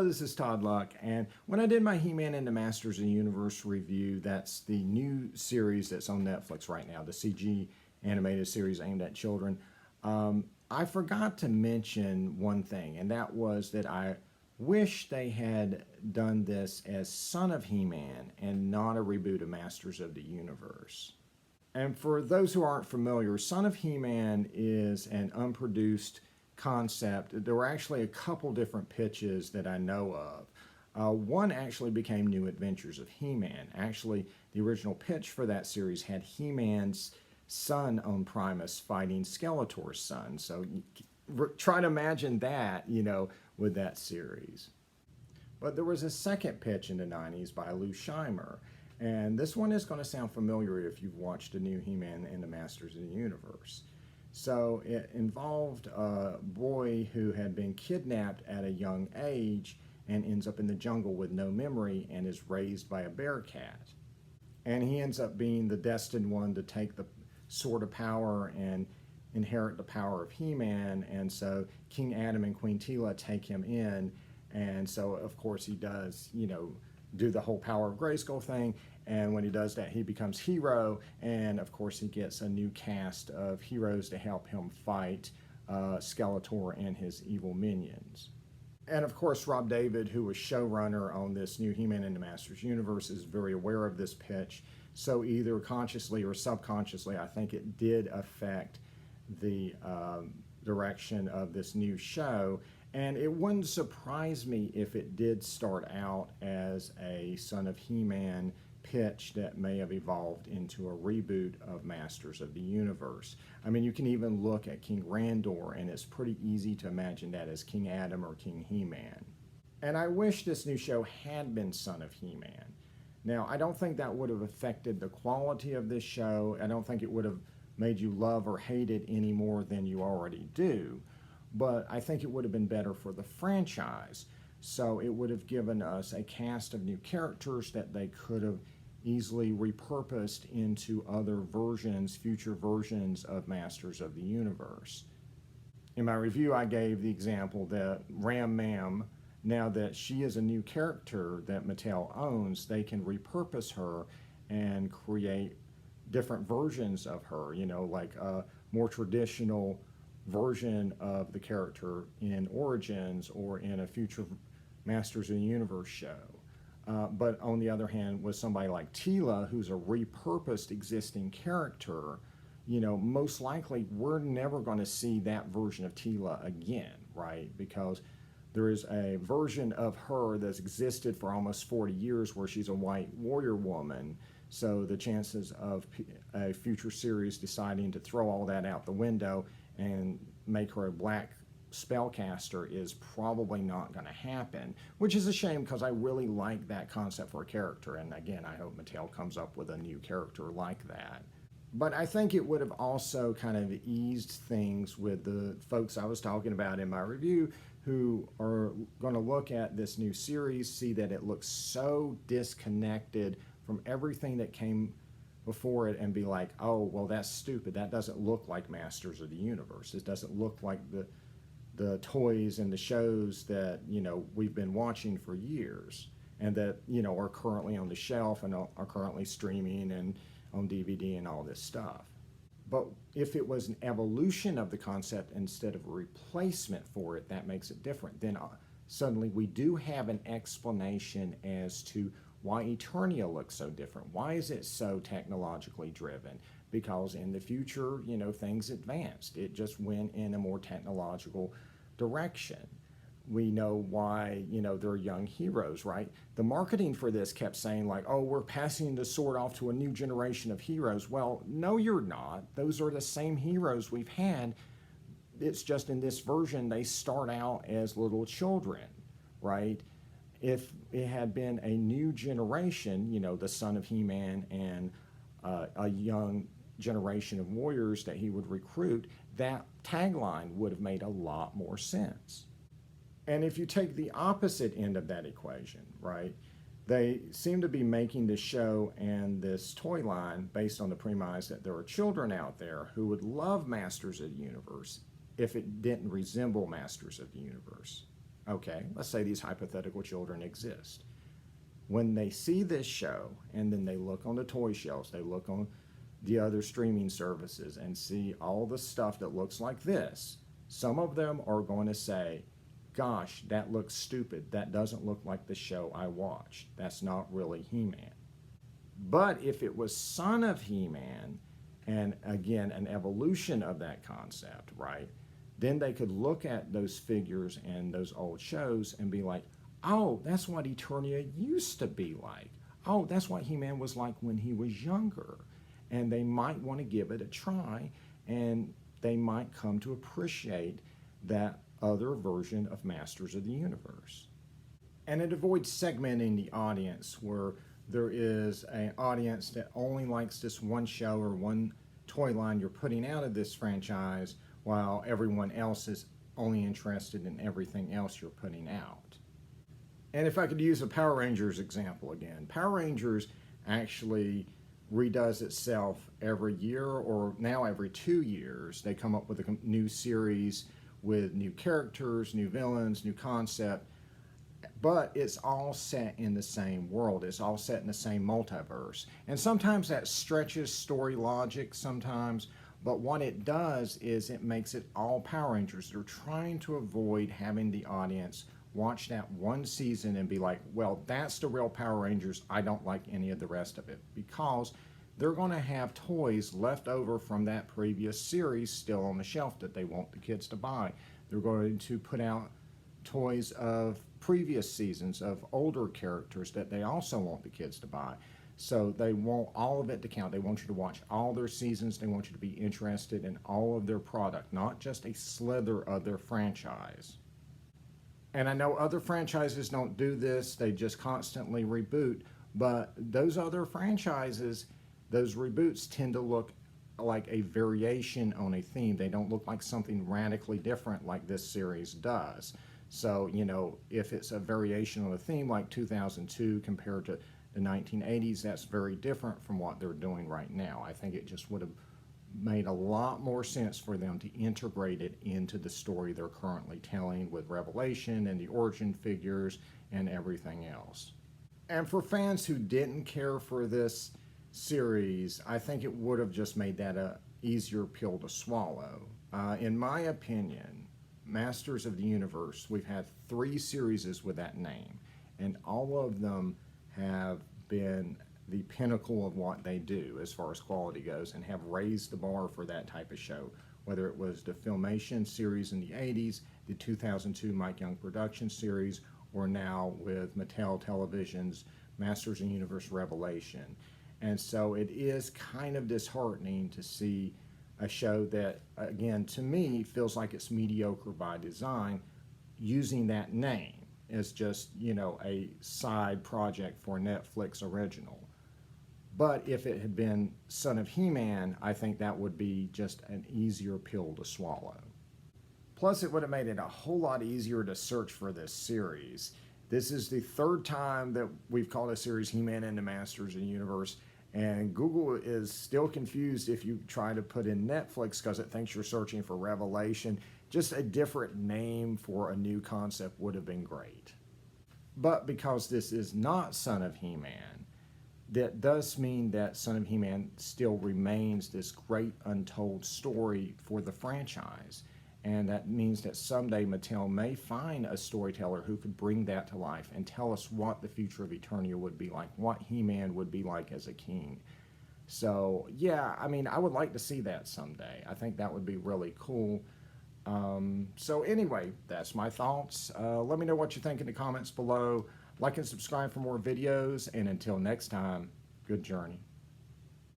this is Todd Luck, and when I did my He-Man and the Masters of the Universe review, that's the new series that's on Netflix right now, the CG animated series aimed at children, I forgot to mention one thing, and that was that I wish they had done this as Son of He-Man and not a reboot of Masters of the Universe. And for those who aren't familiar, Son of He-Man is an unproduced concept. There were actually a couple different pitches that I know of. One actually became New Adventures of He-Man. Actually, the original pitch for that series had He-Man's son on Primus fighting Skeletor's son. So try to imagine that, with that series. But there was a second pitch in the 90s by Lou Scheimer. And this one is going to sound familiar if you've watched the new He-Man and the Masters of the Universe. So it involved a boy who had been kidnapped at a young age and ends up in the jungle with no memory and is raised by a bear cat. And he ends up being the destined one to take the Sword of Power and inherit the power of He-Man. And so King Adam and Queen Tila take him in. And so, of course, he does, do the whole Power of Grayskull thing, and when he does that, he becomes Hero, and of course he gets a new cast of heroes to help him fight Skeletor and his evil minions. And of course, Rob David, who was showrunner on this new He-Man and the Masters Universe, is very aware of this pitch, so either consciously or subconsciously, I think it did affect the direction of this new show. And it wouldn't surprise me if it did start out as a Son of He-Man pitch that may have evolved into a reboot of Masters of the Universe. I mean, you can even look at King Randor, and it's pretty easy to imagine that as King Adam or King He-Man. And I wish this new show had been Son of He-Man. Now, I don't think that would have affected the quality of this show. I don't think it would have made you love or hate it any more than you already do. But I think it would have been better for the franchise. So it would have given us a cast of new characters that they could have easily repurposed into other versions, future versions of Masters of the Universe. In my review, I gave the example that Ram Mam, now that she is a new character that Mattel owns, they can repurpose her and create different versions of her, like a more traditional version of the character in Origins or in a future Masters of the Universe show. But on the other hand, with somebody like Tila, who's a repurposed existing character, most likely we're never going to see that version of Tila again, right? Because there is a version of her that's existed for almost 40 years where she's a white warrior woman. So the chances of a future series deciding to throw all that out the window and make her a black spellcaster is probably not going to happen, which is a shame because I really like that concept for a character. And again, I hope Mattel comes up with a new character like that. But I think it would have also kind of eased things with the folks I was talking about in my review who are going to look at this new series, see that it looks so disconnected from everything that came before it and be like, oh, well, that's stupid. That doesn't look like Masters of the Universe. It doesn't look like the toys and the shows that, we've been watching for years and that, are currently on the shelf and are currently streaming and on DVD and all this stuff. But if it was an evolution of the concept instead of a replacement for it, that makes it different. Then suddenly we do have an explanation as to why Eternia looks so different. Why is it so technologically driven? Because in the future, things advanced. It just went in a more technological direction. We know why, they're young heroes, right? The marketing for this kept saying like, oh, we're passing the sword off to a new generation of heroes. Well, no, you're not. Those are the same heroes we've had. It's just in this version, they start out as little children, right? If it had been a new generation, the son of He-Man and a young generation of warriors that he would recruit, that tagline would have made a lot more sense. And if you take the opposite end of that equation, right, they seem to be making this show and this toy line based on the premise that there are children out there who would love Masters of the Universe if it didn't resemble Masters of the Universe. Okay, let's say these hypothetical children exist. When they see this show and then they look on the toy shelves, they look on the other streaming services and see all the stuff that looks like this, some of them are going to say, gosh, that looks stupid. That doesn't look like the show I watched. That's not really He-Man. But if it was Son of He-Man, and again, an evolution of that concept, right? Then they could look at those figures and those old shows and be like, oh, that's what Eternia used to be like. Oh, that's what He-Man was like when he was younger. And they might want to give it a try, and they might come to appreciate that other version of Masters of the Universe. And it avoids segmenting the audience where there is an audience that only likes this one show or one toy line you're putting out of this franchise, while everyone else is only interested in everything else you're putting out. And if I could use a Power Rangers example again, Power Rangers actually redoes itself every year, or now every 2 years. They come up with a new series with new characters, new villains, new concept, but it's all set in the same world. It's all set in the same multiverse. And sometimes that stretches story logic sometimes, but what it does is it makes it all Power Rangers. They're trying to avoid having the audience watch that one season and be like, well, that's the real Power Rangers. I don't like any of the rest of it, because they're going to have toys left over from that previous series still on the shelf that they want the kids to buy. They're going to put out toys of previous seasons of older characters that they also want the kids to buy. So they want all of it to count. They want you to watch all their seasons. They want you to be interested in all of their product, not just a slither of their franchise. And I know other franchises don't do this. They just constantly reboot. But those other franchises, those reboots tend to look like a variation on a theme. They don't look like something radically different like this series does. So, you know, if it's a variation on a theme like 2002 compared to the 1980s, that's very different from what they're doing right now. I think it just would have made a lot more sense for them to integrate it into the story they're currently telling with Revelation and the origin figures and everything else. And for fans who didn't care for this series, I think it would have just made that a easier pill to swallow. In my opinion, Masters of the Universe, we've had 3 series with that name, and all of them have been the pinnacle of what they do as far as quality goes, and have raised the bar for that type of show, whether it was the Filmation series in the 80s, the 2002 Mike Young production series, or now with Mattel Television's Masters of the Universe Revelation. And so it is kind of disheartening to see a show that, again, to me, feels like it's mediocre by design, using that name as just, you know, a side project for Netflix original. But if it had been Son of He-Man, I think that would be just an easier pill to swallow. Plus, it would have made it a whole lot easier to search for this series. This is the 3rd time that we've called a series He-Man and the Masters of the Universe, and Google is still confused if you try to put in Netflix because it thinks you're searching for Revelation. Just a different name for a new concept would have been great. But because this is not Son of He-Man, that does mean that Son of He-Man still remains this great untold story for the franchise. And that means that someday Mattel may find a storyteller who could bring that to life and tell us what the future of Eternia would be like, what He-Man would be like as a king. So, yeah, I mean, I would like to see that someday. I think that would be really cool. So anyway, that's my thoughts. Let me know what you think in the comments below. Like and subscribe for more videos. And until next time, good journey.